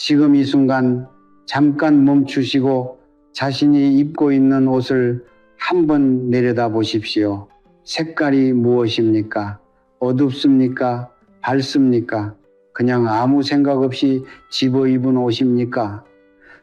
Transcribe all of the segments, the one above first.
지금 이 순간 잠깐 멈추시고 자신이 입고 있는 옷을 한번 내려다 보십시오. 색깔이 무엇입니까? 어둡습니까? 밝습니까? 그냥 아무 생각 없이 집어 입은 옷입니까?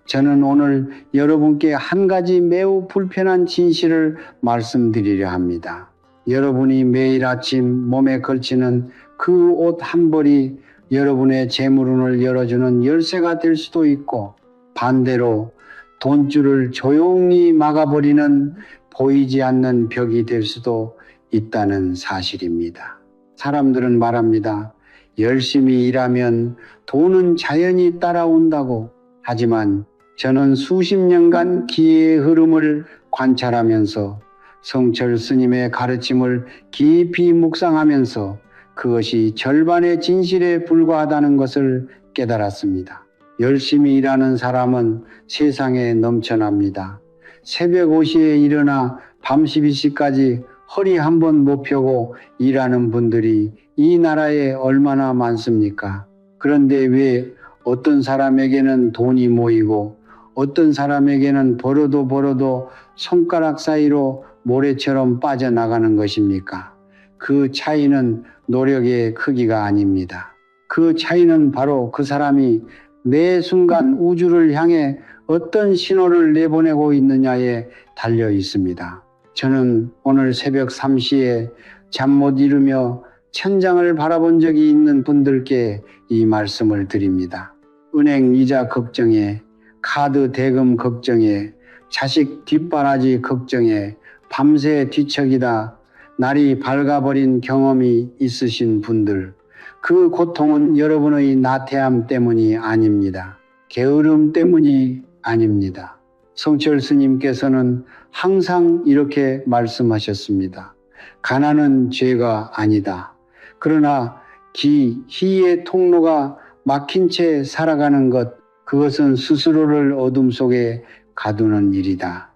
저는 오늘 여러분께 한 가지 매우 불편한 진실을 말씀드리려 합니다. 여러분이 매일 아침 몸에 걸치는 그 옷 한 벌이 여러분의 재물운을 열어주는 열쇠가 될 수도 있고, 반대로 돈줄을 조용히 막아버리는 보이지 않는 벽이 될 수도 있다는 사실입니다. 사람들은 말합니다. 열심히 일하면 돈은 자연히 따라온다고. 하지만 저는 수십 년간 기회의 흐름을 관찰하면서 성철 스님의 가르침을 깊이 묵상하면서 그것이 절반의 진실에 불과하다는 것을 깨달았습니다. 열심히 일하는 사람은 세상에 넘쳐납니다. 새벽 5시에 일어나 밤 12시까지 허리 한번 못 펴고 일하는 분들이 이 나라에 얼마나 많습니까? 그런데 왜 어떤 사람에게는 돈이 모이고 어떤 사람에게는 벌어도 손가락 사이로 모래처럼 빠져나가는 것입니까? 그 차이는 노력의 크기가 아닙니다. 그 차이는 바로 그 사람이 매 순간 우주를 향해 어떤 신호를 내보내고 있느냐에 달려 있습니다. 저는 오늘 새벽 3시에 잠 못 이루며 천장을 바라본 적이 있는 분들께 이 말씀을 드립니다. 은행 이자 걱정에, 카드 대금 걱정에, 자식 뒷바라지 걱정에 밤새 뒤척이다 날이 밝아버린 경험이 있으신 분들, 그 고통은 여러분의 나태함 때문이 아닙니다. 게으름 때문이 아닙니다. 성철 스님께서는 항상 이렇게 말씀하셨습니다. 가난은 죄가 아니다. 그러나 희의 통로가 막힌 채 살아가는 것, 그것은 스스로를 어둠 속에 가두는 일이다.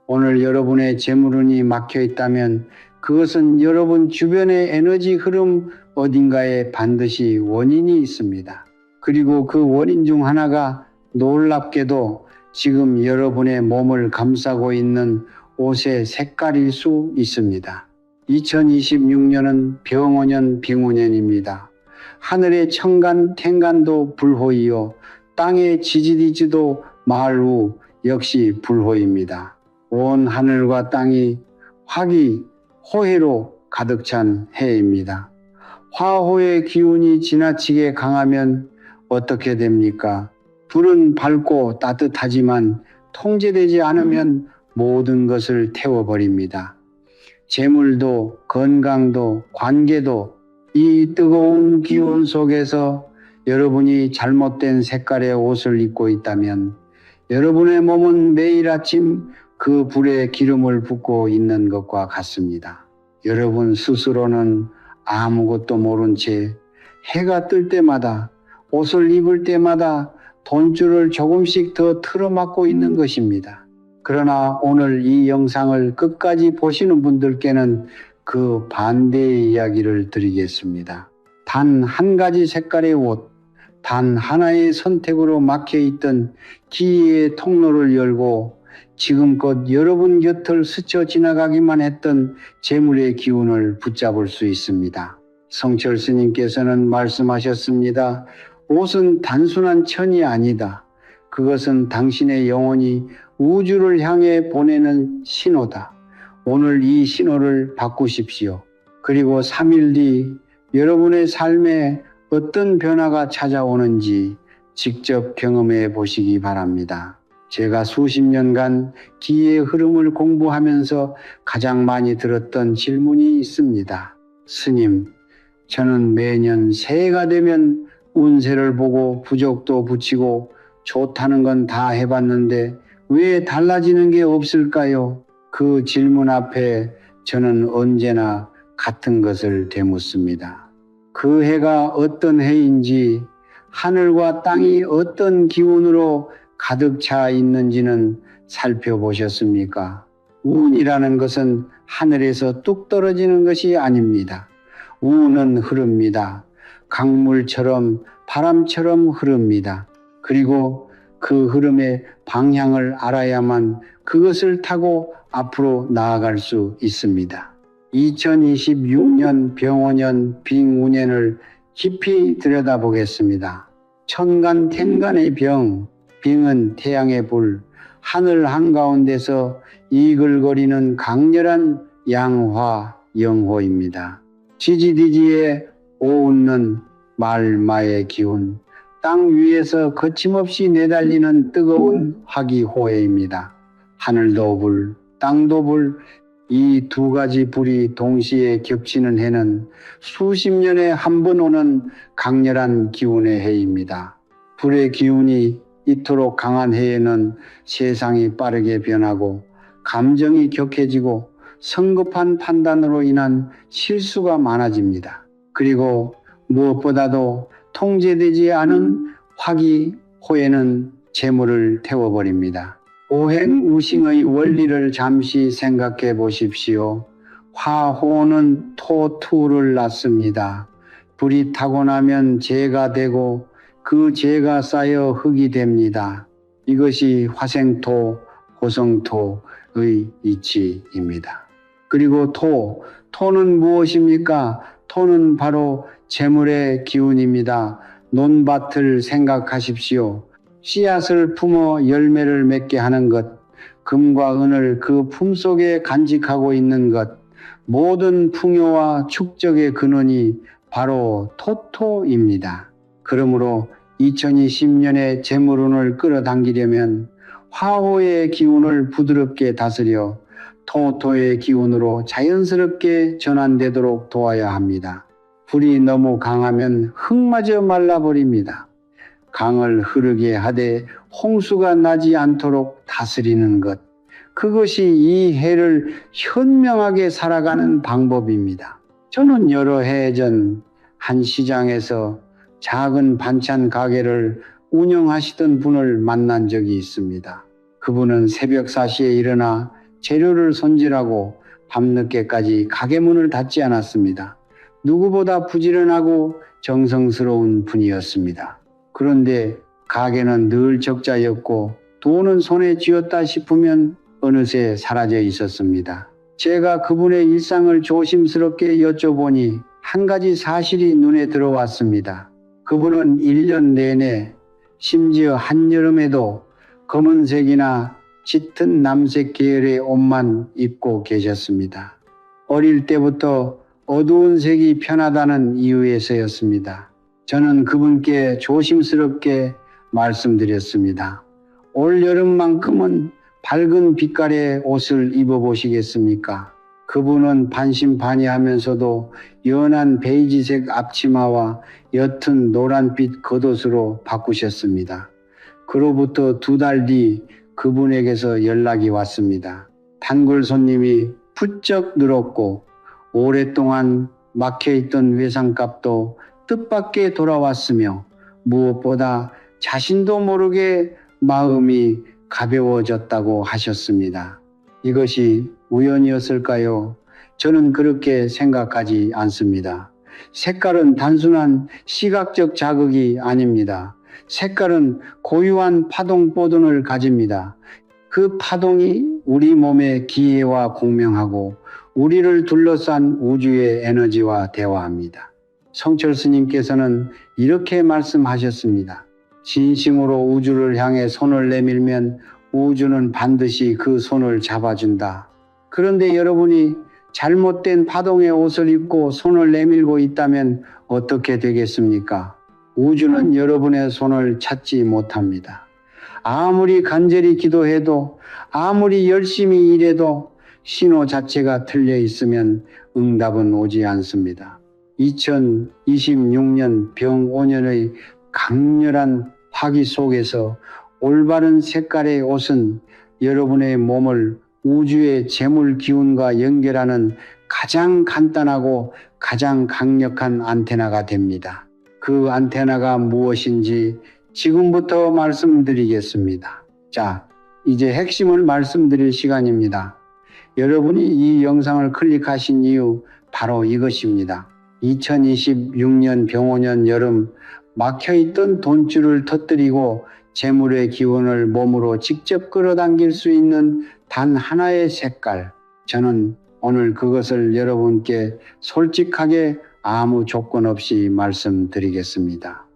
오늘 여러분의 재물운이 막혀 있다면 그것은 여러분 주변의 에너지 흐름 어딘가에 반드시 원인이 있습니다. 그리고 그 원인 중 하나가 놀랍게도 지금 여러분의 몸을 감싸고 있는 옷의 색깔일 수 있습니다. 2026년은 병오년 빙오년입니다. 하늘의 청간 텐간도 불호이요 땅의 지지리지도 마을우 역시 불호입니다. 온 하늘과 땅이 화기호해로 가득 찬 해입니다. 화호의 기운이 지나치게 강하면 어떻게 됩니까? 불은 밝고 따뜻하지만 통제되지 않으면 모든 것을 태워버립니다. 재물도 건강도 관계도 이 뜨거운 기운 속에서 여러분이 잘못된 색깔의 옷을 입고 있다면 여러분의 몸은 매일 아침 그 불에 기름을 붓고 있는 것과 같습니다. 여러분 스스로는 아무것도 모른 채 해가 뜰 때마다 옷을 입을 때마다 돈줄을 조금씩 더 틀어막고 있는 것입니다. 그러나 오늘 이 영상을 끝까지 보시는 분들께는 그 반대의 이야기를 드리겠습니다. 단 한 가지 색깔의 옷, 단 하나의 선택으로 막혀있던 기회의 통로를 열고 지금껏 여러분 곁을 스쳐 지나가기만 했던 재물의 기운을 붙잡을 수 있습니다. 성철 스님께서는 말씀하셨습니다. 옷은 단순한 천이 아니다. 그것은 당신의 영혼이 우주를 향해 보내는 신호다. 오늘 이 신호를 바꾸십시오. 그리고 3일 뒤 여러분의 삶에 어떤 변화가 찾아오는지 직접 경험해 보시기 바랍니다. 제가 수십 년간 기의 흐름을 공부하면서 가장 많이 들었던 질문이 있습니다. 스님, 저는 매년 새해가 되면 운세를 보고 부적도 붙이고 좋다는 건 다 해봤는데 왜 달라지는 게 없을까요? 그 질문 앞에 저는 언제나 같은 것을 되묻습니다. 그 해가 어떤 해인지, 하늘과 땅이 어떤 기운으로 가득 차 있는지는 살펴보셨습니까? 운이라는 것은 하늘에서 뚝 떨어지는 것이 아닙니다. 운은 흐릅니다. 강물처럼 바람처럼 흐릅니다. 그리고 그 흐름의 방향을 알아야만 그것을 타고 앞으로 나아갈 수 있습니다. 2026년 병원년 빙운년을 깊이 들여다보겠습니다. 천간텐간의 병, 빙은 태양의 불, 하늘 한가운데서 이글거리는 강렬한 양화 영호입니다. 지지디지에 오웃는 말마의 기운, 땅 위에서 거침없이 내달리는 뜨거운 화기호해입니다. 하늘도 불, 땅도 불, 이 두 가지 불이 동시에 겹치는 해는 수십 년에 한 번 오는 강렬한 기운의 해입니다. 불의 기운이 이토록 강한 해에는 세상이 빠르게 변하고 감정이 격해지고 성급한 판단으로 인한 실수가 많아집니다. 그리고 무엇보다도 통제되지 않은 화기호해는 재물을 태워버립니다. 오행우싱의 원리를 잠시 생각해 보십시오. 화호는 토투를 낳습니다. 불이 타고 나면 재가 되고 그 재가 쌓여 흙이 됩니다. 이것이 화생토, 호성토의 이치입니다. 그리고 토는 무엇입니까? 토는 바로 재물의 기운입니다. 논밭을 생각하십시오. 씨앗을 품어 열매를 맺게 하는 것, 금과 은을 그 품속에 간직하고 있는 것, 모든 풍요와 축적의 근원이 바로 토토입니다. 그러므로 2020년에 재물운을 끌어당기려면 화호의 기운을 부드럽게 다스려 토토의 기운으로 자연스럽게 전환되도록 도와야 합니다. 불이 너무 강하면 흙마저 말라버립니다. 강을 흐르게 하되 홍수가 나지 않도록 다스리는 것, 그것이 이 해를 현명하게 살아가는 방법입니다. 저는 여러 해 전 한 시장에서 작은 반찬 가게를 운영하시던 분을 만난 적이 있습니다. 그분은 새벽 4시에 일어나 재료를 손질하고 밤늦게까지 가게 문을 닫지 않았습니다. 누구보다 부지런하고 정성스러운 분이었습니다. 그런데 가게는 늘 적자였고 돈은 손에 쥐었다 싶으면 어느새 사라져 있었습니다. 제가 그분의 일상을 조심스럽게 여쭤보니 한 가지 사실이 눈에 들어왔습니다. 그분은 1년 내내 심지어 한여름에도 검은색이나 짙은 남색 계열의 옷만 입고 계셨습니다. 어릴 때부터 어두운 색이 편하다는 이유에서였습니다. 저는 그분께 조심스럽게 말씀드렸습니다. 올 여름만큼은 밝은 빛깔의 옷을 입어보시겠습니까? 그분은 반신반의하면서도 연한 베이지색 앞치마와 옅은 노란빛 겉옷으로 바꾸셨습니다. 그로부터 2달 뒤 그분에게서 연락이 왔습니다. 단골 손님이 부쩍 늘었고 오랫동안 막혀있던 외상값도 뜻밖의 돌아왔으며 무엇보다 자신도 모르게 마음이 가벼워졌다고 하셨습니다. 이것이 우연이었을까요? 저는 그렇게 생각하지 않습니다. 색깔은 단순한 시각적 자극이 아닙니다. 색깔은 고유한 파동波动을 가집니다. 그 파동이 우리 몸의 기회와 공명하고 우리를 둘러싼 우주의 에너지와 대화합니다. 성철 스님께서는 이렇게 말씀하셨습니다. 진심으로 우주를 향해 손을 내밀면 우주는 반드시 그 손을 잡아준다. 그런데 여러분이 잘못된 파동의 옷을 입고 손을 내밀고 있다면 어떻게 되겠습니까? 우주는 여러분의 손을 찾지 못합니다. 아무리 간절히 기도해도 아무리 열심히 일해도 신호 자체가 틀려 있으면 응답은 오지 않습니다. 2026년 병5년의 강렬한 화기 속에서 올바른 색깔의 옷은 여러분의 몸을 우주의 재물 기운과 연결하는 가장 간단하고 가장 강력한 안테나가 됩니다. 그 안테나가 무엇인지 지금부터 말씀드리겠습니다. 자, 이제 핵심을 말씀드릴 시간입니다. 여러분이 이 영상을 클릭하신 이유 바로 이것입니다. 2026년 병5년 여름 막혀있던 돈줄을 터뜨리고 재물의 기운을 몸으로 직접 끌어당길 수 있는 단 하나의 색깔. 저는 오늘 그것을 여러분께 솔직하게 아무 조건 없이 말씀드리겠습니다.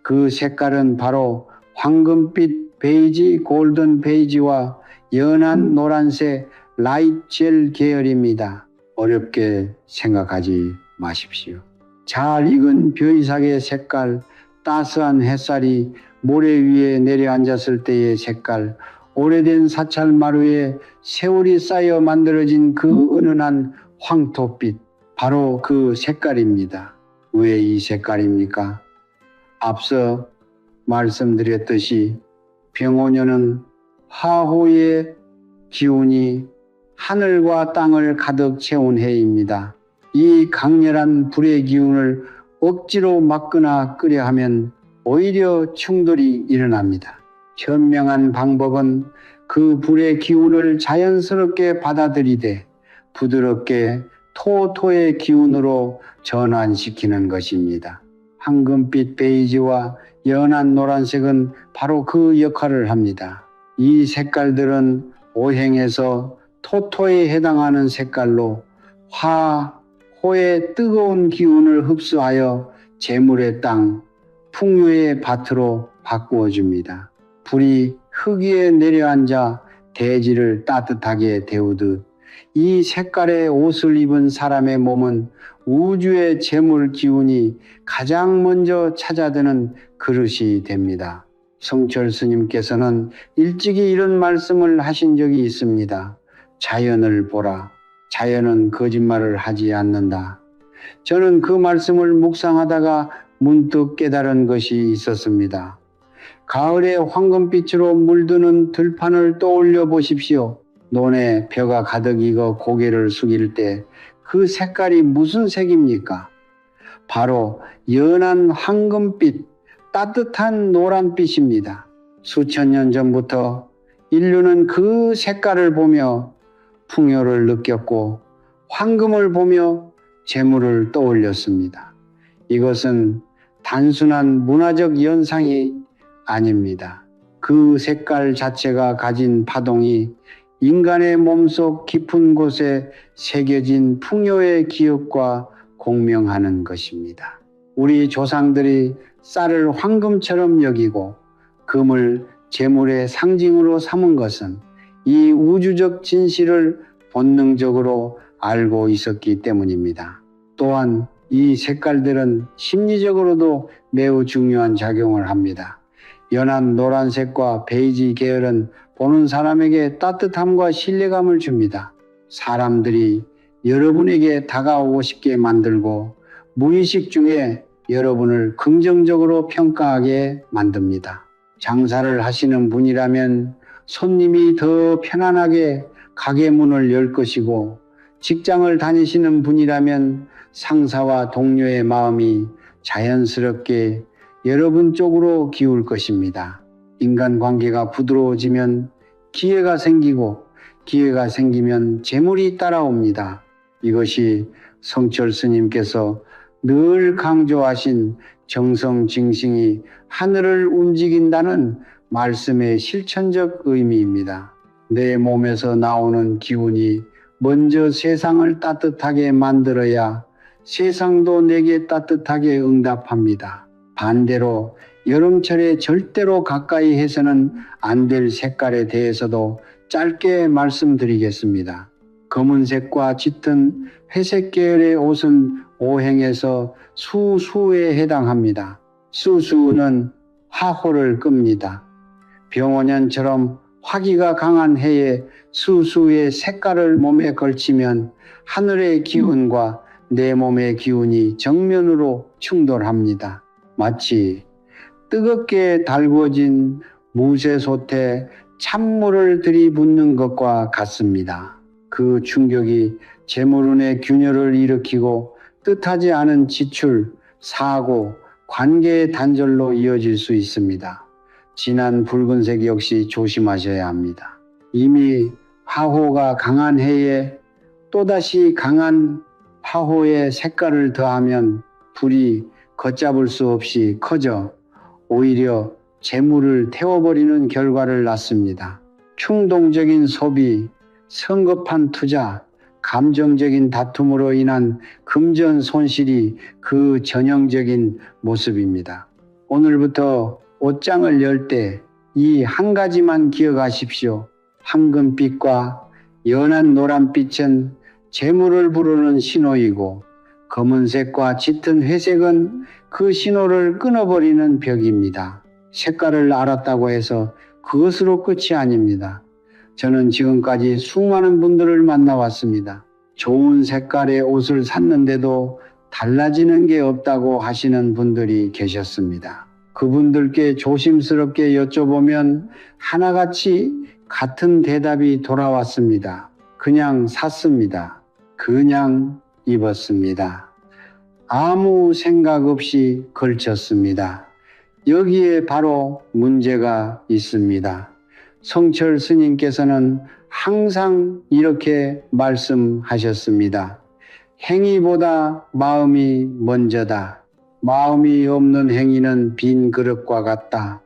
그 색깔은 바로 황금빛 베이지, 골든 베이지와 연한 노란색 라이트 젤 계열입니다. 어렵게 생각하지 마십시오. 잘 익은 벼이삭의 색깔, 따스한 햇살이 모래 위에 내려앉았을 때의 색깔, 오래된 사찰마루에 세월이 쌓여 만들어진 그 은은한 황토빛, 바로 그 색깔입니다. 왜 이 색깔입니까? 앞서 말씀드렸듯이 병오년은 화호의 기운이 하늘과 땅을 가득 채운 해입니다. 이 강렬한 불의 기운을 억지로 막거나 끄려 하면 오히려 충돌이 일어납니다. 현명한 방법은 그 불의 기운을 자연스럽게 받아들이되 부드럽게 토토의 기운으로 전환시키는 것입니다. 황금빛 베이지와 연한 노란색은 바로 그 역할을 합니다. 이 색깔들은 오행에서 토토에 해당하는 색깔로 화호의 뜨거운 기운을 흡수하여 재물의 땅, 풍요의 밭으로 바꾸어 줍니다. 불이 흙 위에 내려앉아 대지를 따뜻하게 데우듯 이 색깔의 옷을 입은 사람의 몸은 우주의 재물 기운이 가장 먼저 찾아드는 그릇이 됩니다. 성철 스님께서는 일찍이 이런 말씀을 하신 적이 있습니다. 자연을 보라. 자연은 거짓말을 하지 않는다. 저는 그 말씀을 묵상하다가 문득 깨달은 것이 있었습니다. 가을에 황금빛으로 물드는 들판을 떠올려 보십시오. 논에 벼가 가득 익어 고개를 숙일 때 그 색깔이 무슨 색입니까? 바로 연한 황금빛, 따뜻한 노란빛입니다. 수천 년 전부터 인류는 그 색깔을 보며 풍요를 느꼈고 황금을 보며 재물을 떠올렸습니다. 이것은 단순한 문화적 현상이 아닙니다. 그 색깔 자체가 가진 파동이 인간의 몸속 깊은 곳에 새겨진 풍요의 기억과 공명하는 것입니다. 우리 조상들이 쌀을 황금처럼 여기고 금을 재물의 상징으로 삼은 것은 이 우주적 진실을 본능적으로 알고 있었기 때문입니다. 또한 이 색깔들은 심리적으로도 매우 중요한 작용을 합니다. 연한 노란색과 베이지 계열은 보는 사람에게 따뜻함과 신뢰감을 줍니다. 사람들이 여러분에게 다가오고 싶게 만들고 무의식 중에 여러분을 긍정적으로 평가하게 만듭니다. 장사를 하시는 분이라면 손님이 더 편안하게 가게 문을 열 것이고, 직장을 다니시는 분이라면 상사와 동료의 마음이 자연스럽게 여러분 쪽으로 기울 것입니다. 인간관계가 부드러워지면 기회가 생기고, 기회가 생기면 재물이 따라옵니다. 이것이 성철 스님께서 늘 강조하신 정성징싱이 하늘을 움직인다는 말씀의 실천적 의미입니다. 내 몸에서 나오는 기운이 먼저 세상을 따뜻하게 만들어야 세상도 내게 따뜻하게 응답합니다. 반대로 여름철에 절대로 가까이 해서는 안 될 색깔에 대해서도 짧게 말씀드리겠습니다. 검은색과 짙은 회색 계열의 옷은 오행에서 수수에 해당합니다. 수수는 화호를 끕니다. 병오년처럼 화기가 강한 해에 수수의 색깔을 몸에 걸치면 하늘의 기운과 내 몸의 기운이 정면으로 충돌합니다. 마치 뜨겁게 달구어진 무쇠솥에 찬물을 들이붓는 것과 같습니다. 그 충격이 재물운의 균열을 일으키고 뜻하지 않은 지출, 사고, 관계의 단절로 이어질 수 있습니다. 진한 붉은색 역시 조심하셔야 합니다. 이미 화호가 강한 해에 또다시 강한 화호의 색깔을 더하면 불이 걷잡을 수 없이 커져 오히려 재물을 태워버리는 결과를 낳습니다. 충동적인 소비, 성급한 투자, 감정적인 다툼으로 인한 금전 손실이 그 전형적인 모습입니다. 오늘부터 옷장을 열 때 이 한 가지만 기억하십시오. 황금빛과 연한 노란빛은 재물을 부르는 신호이고 검은색과 짙은 회색은 그 신호를 끊어버리는 벽입니다. 색깔을 알았다고 해서 그것으로 끝이 아닙니다. 저는 지금까지 수많은 분들을 만나왔습니다. 좋은 색깔의 옷을 샀는데도 달라지는 게 없다고 하시는 분들이 계셨습니다. 그분들께 조심스럽게 여쭤보면 하나같이 같은 대답이 돌아왔습니다. 그냥 샀습니다. 그냥 입었습니다. 아무 생각 없이 걸쳤습니다. 여기에 바로 문제가 있습니다. 성철 스님께서는 항상 이렇게 말씀하셨습니다. 행위보다 마음이 먼저다. 마음이 없는 행위는 빈 그릇과 같다.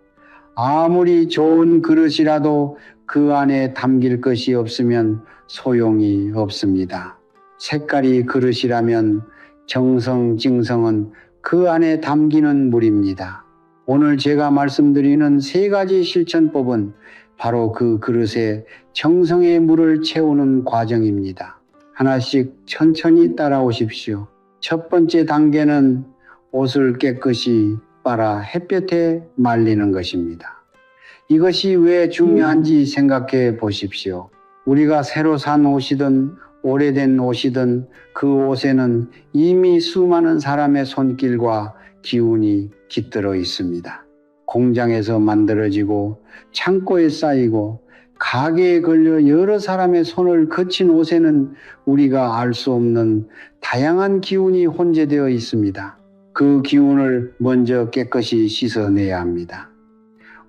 아무리 좋은 그릇이라도 그 안에 담길 것이 없으면 소용이 없습니다. 색깔이 그릇이라면 정성징성은 그 안에 담기는 물입니다. 오늘 제가 말씀드리는 세 가지 실천법은 바로 그 그릇에 정성의 물을 채우는 과정입니다. 하나씩 천천히 따라오십시오. 첫 번째 단계는 옷을 깨끗이 빨아 햇볕에 말리는 것입니다. 이것이 왜 중요한지 생각해 보십시오. 우리가 새로 산 옷이든 오래된 옷이든 그 옷에는 이미 수많은 사람의 손길과 기운이 깃들어 있습니다. 공장에서 만들어지고 창고에 쌓이고 가게에 걸려 여러 사람의 손을 거친 옷에는 우리가 알 수 없는 다양한 기운이 혼재되어 있습니다. 그 기운을 먼저 깨끗이 씻어내야 합니다.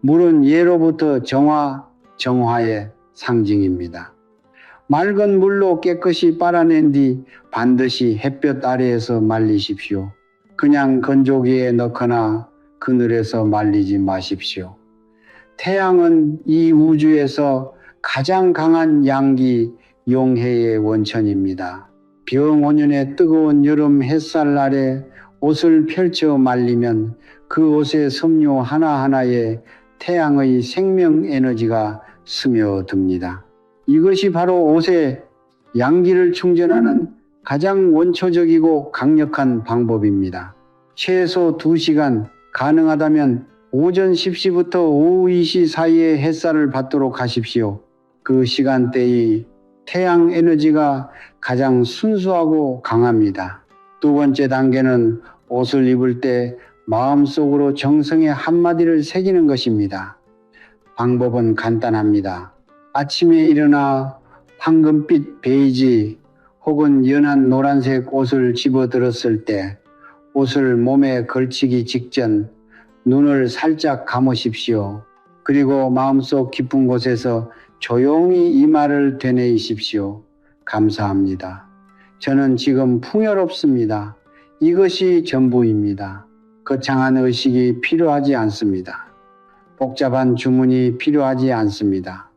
물은 예로부터 정화의 상징입니다. 맑은 물로 깨끗이 빨아낸 뒤 반드시 햇볕 아래에서 말리십시오. 그냥 건조기에 넣거나 그늘에서 말리지 마십시오. 태양은 이 우주에서 가장 강한 양기 용해의 원천입니다. 병원년의 뜨거운 여름 햇살 아래 옷을 펼쳐 말리면 그 옷의 섬유 하나하나에 태양의 생명 에너지가 스며듭니다. 이것이 바로 옷에 양기를 충전하는 가장 원초적이고 강력한 방법입니다. 최소 2시간, 가능하다면 오전 10시부터 오후 2시 사이에 햇살을 받도록 하십시오. 그 시간대의 태양 에너지가 가장 순수하고 강합니다. 두 번째 단계는 옷을 입을 때 마음속으로 정성의 한마디를 새기는 것입니다. 방법은 간단합니다. 아침에 일어나 황금빛 베이지 혹은 연한 노란색 옷을 집어들었을 때 옷을 몸에 걸치기 직전 눈을 살짝 감으십시오. 그리고 마음속 깊은 곳에서 조용히 이 말을 되뇌이십시오. 감사합니다. 저는 지금 풍요롭습니다. 이것이 전부입니다. 거창한 의식이 필요하지 않습니다. 복잡한 주문이 필요하지 않습니다.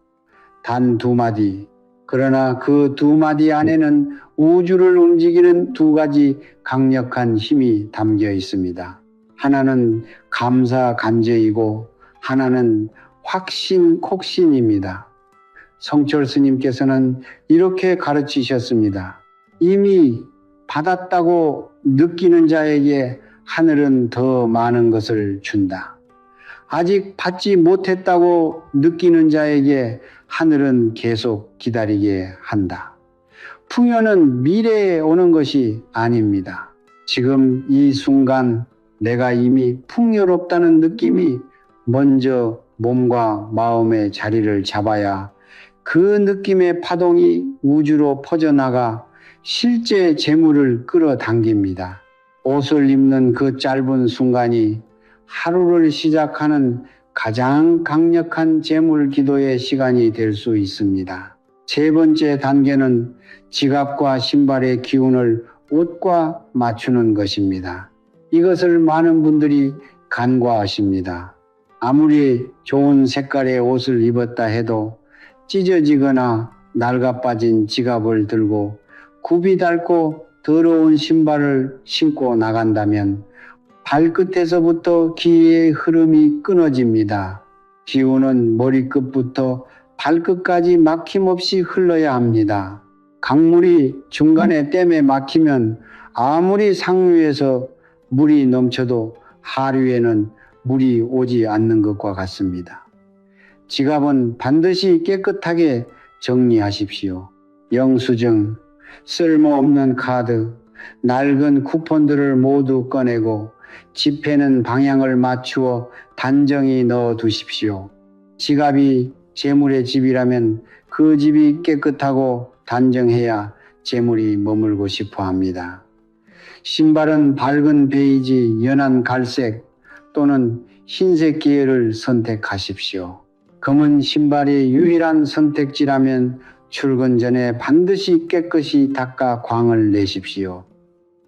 단 2마디. 그러나 그 2마디 안에는 우주를 움직이는 2가지 강력한 힘이 담겨 있습니다. 하나는 감사 간제이고 하나는 확신 콕신입니다. 성철 스님께서는 이렇게 가르치셨습니다. 이미 받았다고 느끼는 자에게 하늘은 더 많은 것을 준다. 아직 받지 못했다고 느끼는 자에게 하늘은 계속 기다리게 한다. 풍요는 미래에 오는 것이 아닙니다. 지금 이 순간 내가 이미 풍요롭다는 느낌이 먼저 몸과 마음의 자리를 잡아야 그 느낌의 파동이 우주로 퍼져나가 실제 재물을 끌어당깁니다. 옷을 입는 그 짧은 순간이 하루를 시작하는 가장 강력한 재물 기도의 시간이 될 수 있습니다. 세 번째 단계는 지갑과 신발의 기운을 옷과 맞추는 것입니다. 이것을 많은 분들이 간과하십니다. 아무리 좋은 색깔의 옷을 입었다 해도 찢어지거나 낡아빠진 지갑을 들고 굽이 닳고 더러운 신발을 신고 나간다면 발끝에서부터 기의 흐름이 끊어집니다. 기운은 머리끝부터 발끝까지 막힘없이 흘러야 합니다. 강물이 중간에 댐에 막히면 아무리 상류에서 물이 넘쳐도 하류에는 물이 오지 않는 것과 같습니다. 지갑은 반드시 깨끗하게 정리하십시오. 영수증, 쓸모없는 카드, 낡은 쿠폰들을 모두 꺼내고 지폐는 방향을 맞추어 단정히 넣어 두십시오. 지갑이 재물의 집이라면 그 집이 깨끗하고 단정해야 재물이 머물고 싶어 합니다. 신발은 밝은 베이지, 연한 갈색 또는 흰색 계열을 선택하십시오. 검은 신발이 유일한 선택지라면 출근 전에 반드시 깨끗이 닦아 광을 내십시오.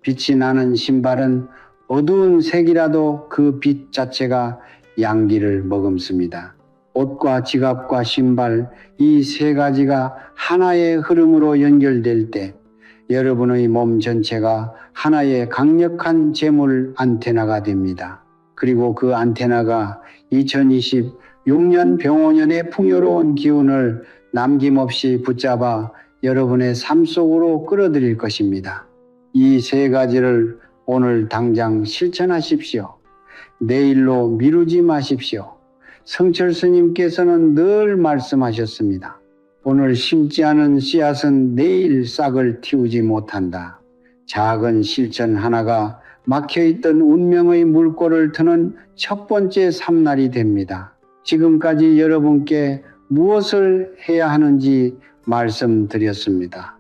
빛이 나는 신발은 어두운 색이라도 그 빛 자체가 양기를 머금습니다. 옷과 지갑과 신발 이 세 가지가 하나의 흐름으로 연결될 때 여러분의 몸 전체가 하나의 강력한 재물 안테나가 됩니다. 그리고 그 안테나가 2026년 병오년의 풍요로운 기운을 남김없이 붙잡아 여러분의 삶 속으로 끌어들일 것입니다. 이 세 가지를 오늘 당장 실천하십시오. 내일로 미루지 마십시오. 성철 스님께서는 늘 말씀하셨습니다. 오늘 심지 않은 씨앗은 내일 싹을 틔우지 못한다. 작은 실천 하나가 막혀있던 운명의 물꼬를 트는 첫 번째 삼날이 됩니다. 지금까지 여러분께 무엇을 해야 하는지 말씀드렸습니다.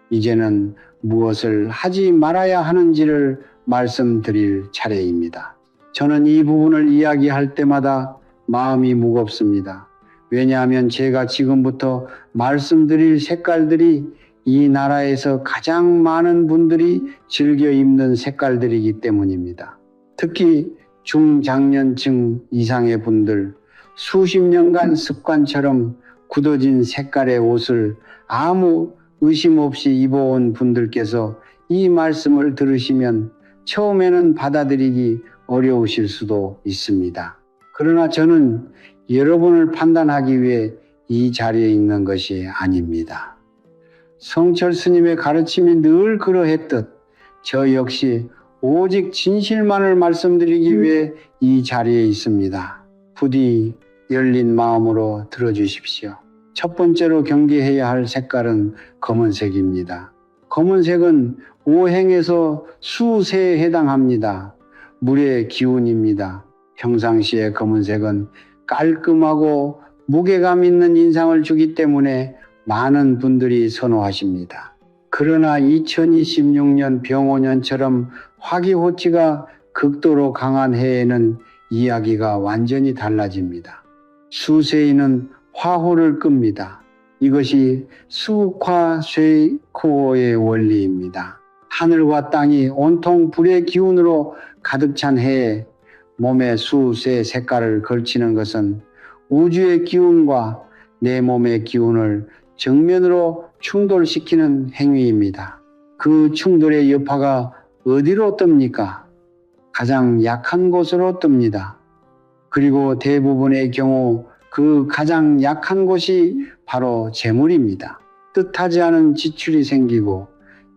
이제는 무엇을 하지 말아야 하는지를 말씀드릴 차례입니다. 저는 이 부분을 이야기할 때마다 마음이 무겁습니다. 왜냐하면 제가 지금부터 말씀드릴 색깔들이 이 나라에서 가장 많은 분들이 즐겨 입는 색깔들이기 때문입니다. 특히 중장년층 이상의 분들, 수십 년간 습관처럼 굳어진 색깔의 옷을 아무 의심 없이 입어온 분들께서 이 말씀을 들으시면 처음에는 받아들이기 어려우실 수도 있습니다. 그러나 저는 여러분을 판단하기 위해 이 자리에 있는 것이 아닙니다. 성철 스님의 가르침이 늘 그러했듯 저 역시 오직 진실만을 말씀드리기 위해 이 자리에 있습니다. 부디 열린 마음으로 들어주십시오. 첫 번째로 경계해야 할 색깔은 검은색입니다. 검은색은 오행에서 수세에 해당합니다. 물의 기운입니다. 평상시에 검은색은 깔끔하고 무게감 있는 인상을 주기 때문에 많은 분들이 선호하십니다. 그러나 2026년 병오년처럼 화기호치가 극도로 강한 해에는 이야기가 완전히 달라집니다. 수세인은 화호를 끕니다. 이것이 수화쇠코어의 원리입니다. 하늘과 땅이 온통 불의 기운으로 가득 찬 해에 몸에 수세 색깔을 걸치는 것은 우주의 기운과 내 몸의 기운을 정면으로 충돌시키는 행위입니다. 그 충돌의 여파가 어디로 뜹니까? 가장 약한 곳으로 뜹니다. 그리고 대부분의 경우 그 가장 약한 곳이 바로 재물입니다. 뜻하지 않은 지출이 생기고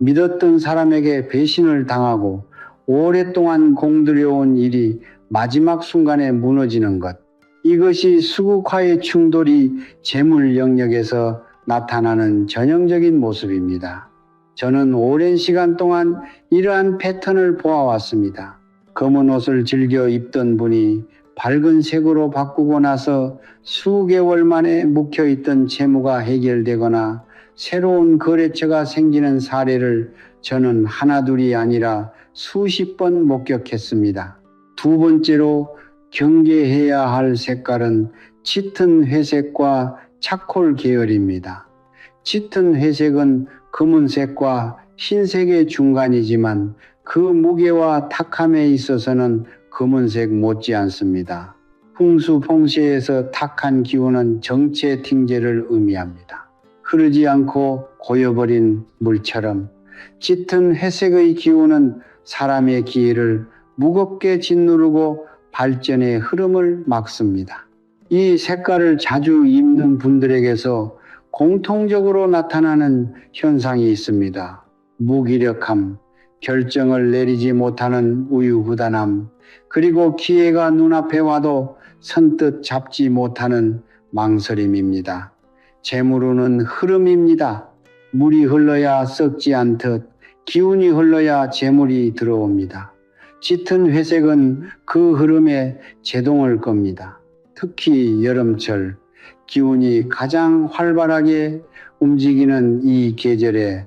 믿었던 사람에게 배신을 당하고 오랫동안 공들여온 일이 마지막 순간에 무너지는 것. 이것이 수국화의 충돌이 재물 영역에서 나타나는 전형적인 모습입니다. 저는 오랜 시간 동안 이러한 패턴을 보아왔습니다. 검은 옷을 즐겨 입던 분이 밝은 색으로 바꾸고 나서 수개월 만에 묵혀있던 채무가 해결되거나 새로운 거래처가 생기는 사례를 저는 하나둘이 아니라 수십 번 목격했습니다. 두 번째로 경계해야 할 색깔은 짙은 회색과 차콜 계열입니다. 짙은 회색은 검은색과 흰색의 중간이지만 그 무게와 탁함에 있어서는 검은색 못지 않습니다. 풍수풍시에서 탁한 기운은 정체팅제를 의미합니다. 흐르지 않고 고여버린 물처럼 짙은 회색의 기운은 사람의 기회를 무겁게 짓누르고 발전의 흐름을 막습니다. 이 색깔을 자주 입는 분들에게서 공통적으로 나타나는 현상이 있습니다. 무기력함, 결정을 내리지 못하는 우유부단함, 그리고 기회가 눈앞에 와도 선뜻 잡지 못하는 망설임입니다. 재물운은 흐름입니다. 물이 흘러야 썩지 않듯 기운이 흘러야 재물이 들어옵니다. 짙은 회색은 그 흐름에 제동을 겁니다. 특히 여름철 기운이 가장 활발하게 움직이는 이 계절에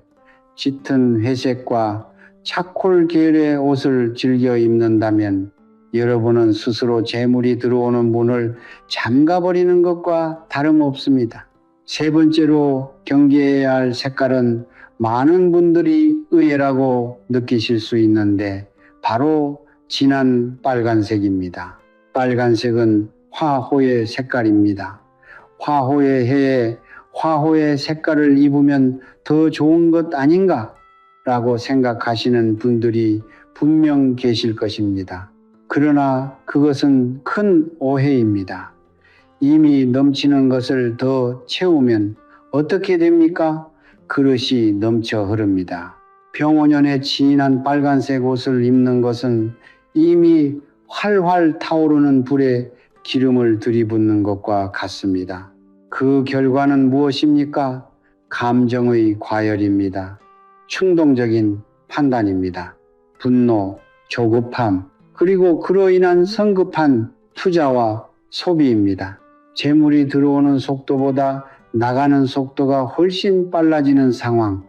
짙은 회색과 차콜 계열의 옷을 즐겨 입는다면 여러분은 스스로 재물이 들어오는 문을 잠가버리는 것과 다름없습니다. 세 번째로 경계해야 할 색깔은 많은 분들이 의외라고 느끼실 수 있는데 바로 진한 빨간색입니다. 빨간색은 화호의 색깔입니다. 화호의 해에 화호의 색깔을 입으면 더 좋은 것 아닌가? 라고 생각하시는 분들이 분명 계실 것입니다. 그러나 그것은 큰 오해입니다. 이미 넘치는 것을 더 채우면 어떻게 됩니까? 그릇이 넘쳐 흐릅니다. 병원연의 진한 빨간색 옷을 입는 것은 이미 활활 타오르는 불에 기름을 들이붓는 것과 같습니다. 그 결과는 무엇입니까? 감정의 과열입니다. 충동적인 판단입니다. 분노, 조급함, 그리고 그로 인한 성급한 투자와 소비입니다. 재물이 들어오는 속도보다 나가는 속도가 훨씬 빨라지는 상황.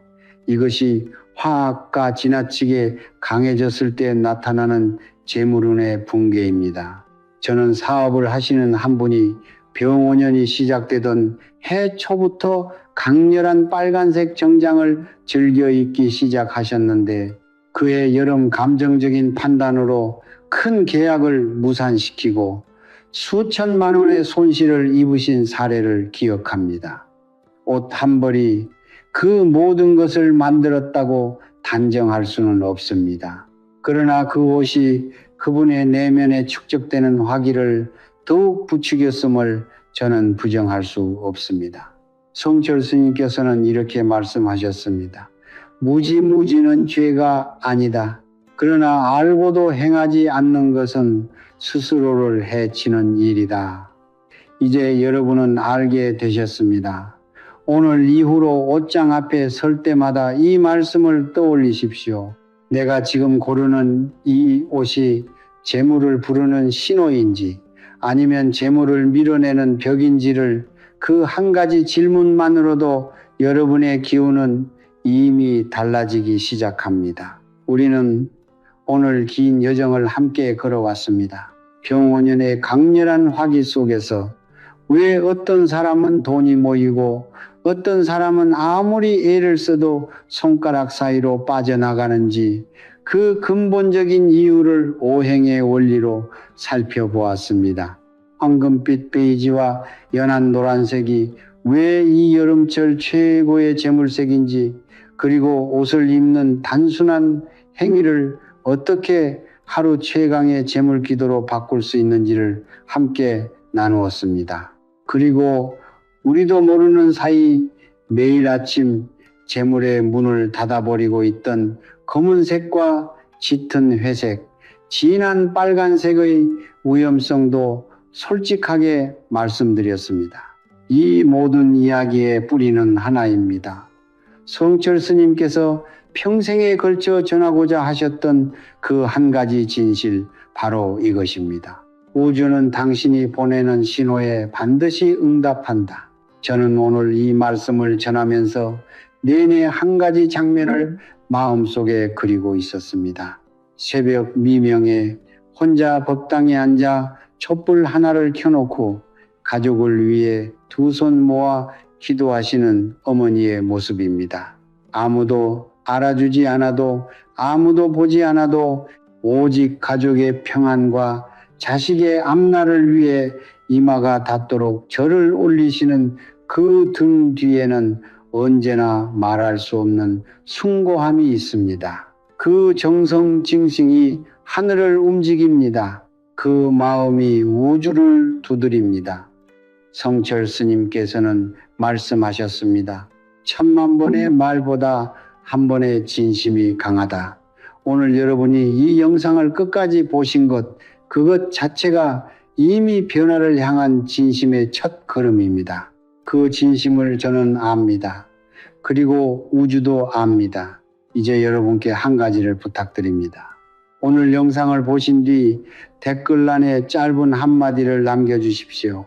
이것이 화학가 지나치게 강해졌을 때 나타나는 재물운의 붕괴입니다. 저는 사업을 하시는 한 분이 병원연이 시작되던 해 초부터 강렬한 빨간색 정장을 즐겨 입기 시작하셨는데 그의 여름 감정적인 판단으로 큰 계약을 무산시키고 수천만 원의 손실을 입으신 사례를 기억합니다. 옷 한 벌이 그 모든 것을 만들었다고 단정할 수는 없습니다. 그러나 그 옷이 그분의 내면에 축적되는 화기를 더욱 부추겼음을 저는 부정할 수 없습니다. 성철 스님께서는 이렇게 말씀하셨습니다. 무지무지는 죄가 아니다. 그러나 알고도 행하지 않는 것은 스스로를 해치는 일이다. 이제 여러분은 알게 되셨습니다. 오늘 이후로 옷장 앞에 설 때마다 이 말씀을 떠올리십시오. 내가 지금 고르는 이 옷이 재물을 부르는 신호인지 아니면 재물을 밀어내는 벽인지를 그 한 가지 질문만으로도 여러분의 기운은 이미 달라지기 시작합니다. 우리는 오늘 긴 여정을 함께 걸어왔습니다. 병원연의 강렬한 화기 속에서 왜 어떤 사람은 돈이 모이고 어떤 사람은 아무리 애를 써도 손가락 사이로 빠져나가는지 그 근본적인 이유를 오행의 원리로 살펴보았습니다. 황금빛 베이지와 연한 노란색이 왜 이 여름철 최고의 재물색인지, 그리고 옷을 입는 단순한 행위를 어떻게 하루 최강의 재물기도로 바꿀 수 있는지를 함께 나누었습니다. 그리고 우리도 모르는 사이 매일 아침 재물의 문을 닫아버리고 있던 검은색과 짙은 회색, 진한 빨간색의 위험성도 솔직하게 말씀드렸습니다. 이 모든 이야기의 뿌리는 하나입니다. 성철 스님께서 평생에 걸쳐 전하고자 하셨던 그 한 가지 진실, 바로 이것입니다. 우주는 당신이 보내는 신호에 반드시 응답한다. 저는 오늘 이 말씀을 전하면서 내내 한 가지 장면을 마음속에 그리고 있었습니다. 새벽 미명에 혼자 법당에 앉아 촛불 하나를 켜놓고 가족을 위해 두 손 모아 기도하시는 어머니의 모습입니다. 아무도 알아주지 않아도 아무도 보지 않아도 오직 가족의 평안과 자식의 앞날을 위해 이마가 닿도록 절을 올리시는 그 등 뒤에는 언제나 말할 수 없는 숭고함이 있습니다. 그 정성징싱이 하늘을 움직입니다. 그 마음이 우주를 두드립니다. 성철 스님께서는 말씀하셨습니다. 10,000번의 말보다 한 번의 진심이 강하다. 오늘 여러분이 이 영상을 끝까지 보신 것, 그것 자체가 이미 변화를 향한 진심의 첫 걸음입니다. 그 진심을 저는 압니다. 그리고 우주도 압니다. 이제 여러분께 한 가지를 부탁드립니다. 오늘 영상을 보신 뒤 댓글란에 짧은 한마디를 남겨주십시오.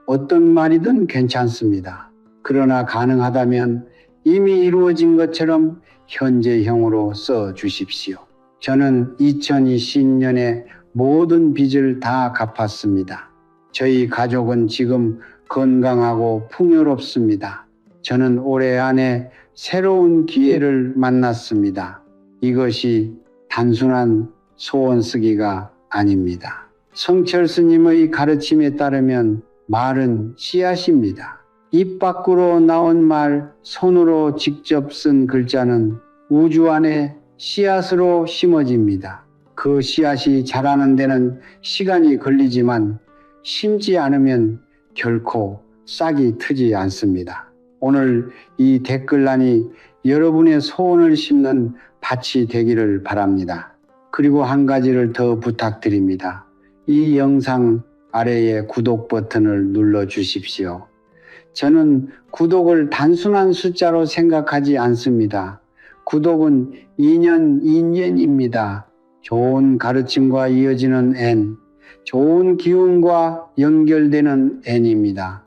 어떤 말이든 괜찮습니다. 그러나 가능하다면 이미 이루어진 것처럼 현재형으로 써 주십시오. 저는 2020년에 모든 빚을 다 갚았습니다. 저희 가족은 지금 건강하고 풍요롭습니다. 저는 올해 안에 새로운 기회를 만났습니다. 이것이 단순한 소원 쓰기가 아닙니다. 성철 스님의 가르침에 따르면 말은 씨앗입니다. 입 밖으로 나온 말, 손으로 직접 쓴 글자는 우주 안에 씨앗으로 심어집니다. 그 씨앗이 자라는 데는 시간이 걸리지만 심지 않으면 결코 싹이 트지 않습니다. 오늘 이 댓글란이 여러분의 소원을 심는 밭이 되기를 바랍니다. 그리고 한 가지를 더 부탁드립니다. 이 영상 아래에 구독 버튼을 눌러 주십시오. 저는 구독을 단순한 숫자로 생각하지 않습니다. 구독은 인연입니다. 좋은 가르침과 이어지는 N, 좋은 기운과 연결되는 N입니다.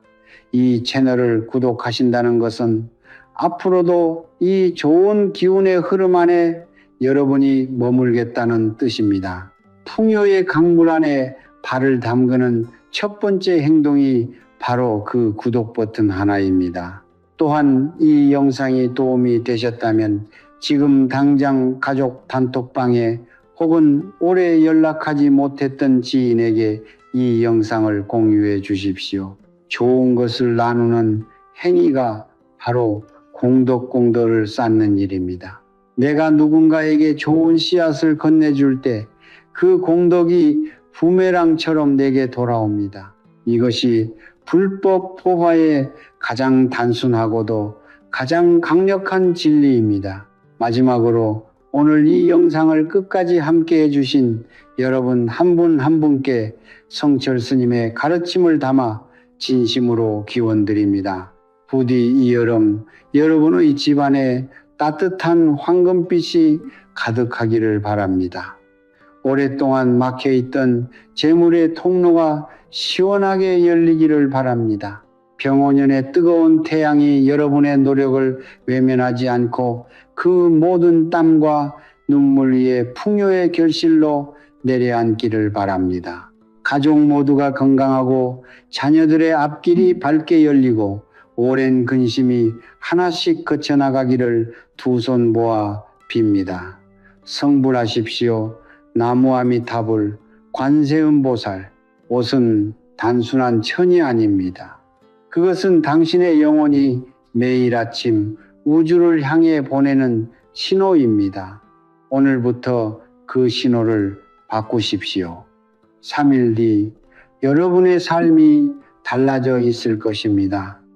이 채널을 구독하신다는 것은 앞으로도 이 좋은 기운의 흐름 안에 여러분이 머물겠다는 뜻입니다. 풍요의 강물 안에 발을 담그는 첫 번째 행동이 바로 그 구독 버튼 하나입니다. 또한 이 영상이 도움이 되셨다면 지금 당장 가족 단톡방에 혹은 오래 연락하지 못했던 지인에게 이 영상을 공유해 주십시오. 좋은 것을 나누는 행위가 바로 공덕을 쌓는 일입니다. 내가 누군가에게 좋은 씨앗을 건네줄 때 그 공덕이 부메랑처럼 내게 돌아옵니다. 이것이 불법 포화의 가장 단순하고도 가장 강력한 진리입니다. 마지막으로 오늘 이 영상을 끝까지 함께 해주신 여러분 한 분 한 분께 성철 스님의 가르침을 담아 진심으로 기원드립니다. 부디 이 여름 여러분의 집안에 따뜻한 황금빛이 가득하기를 바랍니다. 오랫동안 막혀있던 재물의 통로가 시원하게 열리기를 바랍니다. 병원연의 뜨거운 태양이 여러분의 노력을 외면하지 않고 그 모든 땀과 눈물 위에 풍요의 결실로 내려앉기를 바랍니다. 가족 모두가 건강하고 자녀들의 앞길이 밝게 열리고 오랜 근심이 하나씩 거쳐나가기를 두 손 모아 빕니다. 성불하십시오. 나무아미타불 관세음보살. 옷은 단순한 천이 아닙니다. 그것은 당신의 영혼이 매일 아침 우주를 향해 보내는 신호입니다. 오늘부터 그 신호를 바꾸십시오. 3일 뒤 여러분의 삶이 달라져 있을 것입니다.